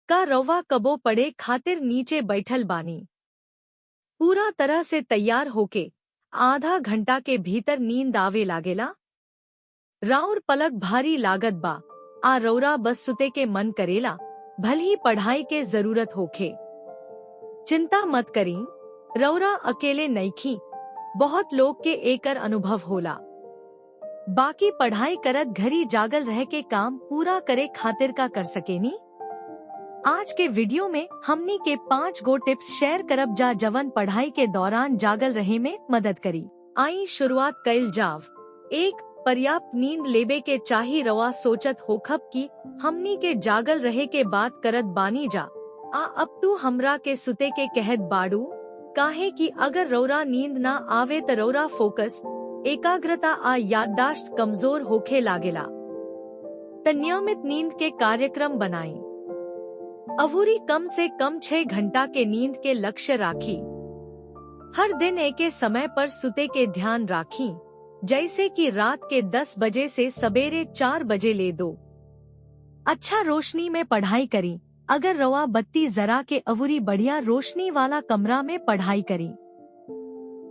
का रवा कबो पड़े खातिर नीचे बैठल बानी। पूरा तरह से तैयार होके आधा घंटा के भीतर नींद आवे लागेला। राउर पलक भारी लागत बा, आ रौरा बस सुते के मन करेला, भल ही पढ़ाई के जरूरत होखे। चिंता मत करी, रौरा अकेले नईखी, बहुत लोग के एकर अनुभव होला। बाकी पढ़ाई करत घरी जागल रह के काम पूरा करे खातिर का कर सकेनी। आज के वीडियो में हमनी के 5 गो टिप्स शेयर करब जा जवन पढ़ाई के दौरान जागल रहे में मदद करी। आई शुरुआत कइल जाव। 1. पर्याप्त नींद लेबे के चाही। रवा सोचत होखब की हमनी के जागल रहे के बात करत बानी जा, अब तू हमरा के सुते के कहत बाड़ू। काहे कि अगर रौरा नींद ना आवे त रौरा फोकस, एकाग्रता आ याददाश्त कमजोर होखे लागेला। त नियमित नींद के कार्यक्रम बनाई। अवूरी कम से कम 6 घंटा के नींद के लक्ष्य राखी। हर दिन एके समय पर सुते के ध्यान राखी, जैसे कि रात के 10 बजे से सवेरे 4 बजे ले दो। अच्छा रोशनी में पढ़ाई करी। अगर रवा बत्ती जरा के अवूरी बढ़िया रोशनी वाला कमरा में पढ़ाई करी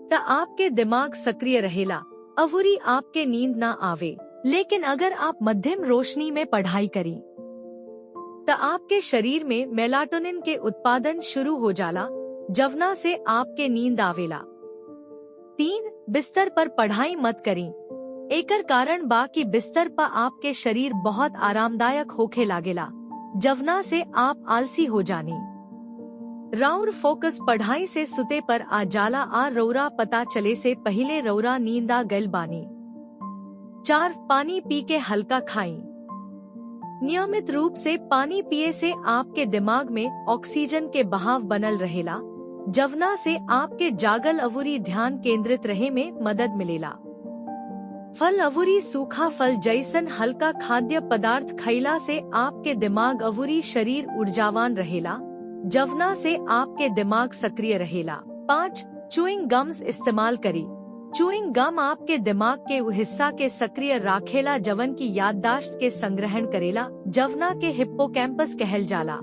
त आपके दिमाग सक्रिय रहेला, अवूरी आपके नींद ना आवे। लेकिन अगर आप मध्यम रोशनी में पढ़ाई करी त आपके शरीर में मेलाटोनिन के उत्पादन शुरू हो जाला, जवना से आपके नींद आवेला। 3. बिस्तर पर पढ़ाई मत करी। एकर कारण बा कि बिस्तर पर आपके शरीर बहुत आरामदायक होखे लागेला, जवना से आप आलसी हो जानी। राउर फोकस पढ़ाई से सुते पर आ जाला, आ रौरा पता चले से पहले रौरा नींदा गल बानी। 4. पानी पी के हल्का खाई। नियमित रूप से पानी पिए से आपके दिमाग में ऑक्सीजन के बहाव बनल रहेला, जवना से आपके जागल अवूरी ध्यान केंद्रित रहे में मदद मिलेला। फल अवूरी सूखा फल जैसन हल्का खाद्य पदार्थ खइला से आपके दिमाग अवूरी शरीर ऊर्जावान रहेला, जवना से आपके दिमाग सक्रिय रहेला। 5. चूइंग गम्स इस्तेमाल करी। चूइंग गम आपके दिमाग के वो हिस्सा के सक्रिय राखेला जवन की याददाश्त के संग्रहण करेला, जवना के हिप्पोकैम्पस कहल जाला।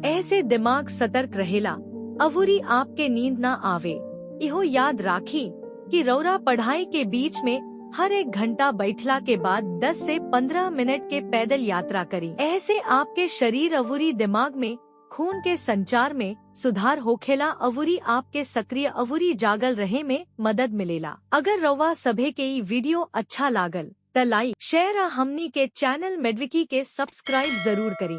ऐसे दिमाग सतर्क रहेला, अवूरी आपके नींद ना आवे। इहो याद राखी कि रौरा पढ़ाई के बीच में हर 1 घंटा बैठला के बाद 10 से 15 मिनट के पैदल यात्रा करी। ऐसे आपके शरीर अवूरी दिमाग में खून के संचार में सुधार होखेला, अवूरी आपके सक्रिय अवूरी जागल रहे में मदद मिलेला। अगर रवा सभे के ई वीडियो अच्छा लागल त लाइक शेयर आ हमनी के चैनल मेडविकी के सब्सक्राइब जरूर करी।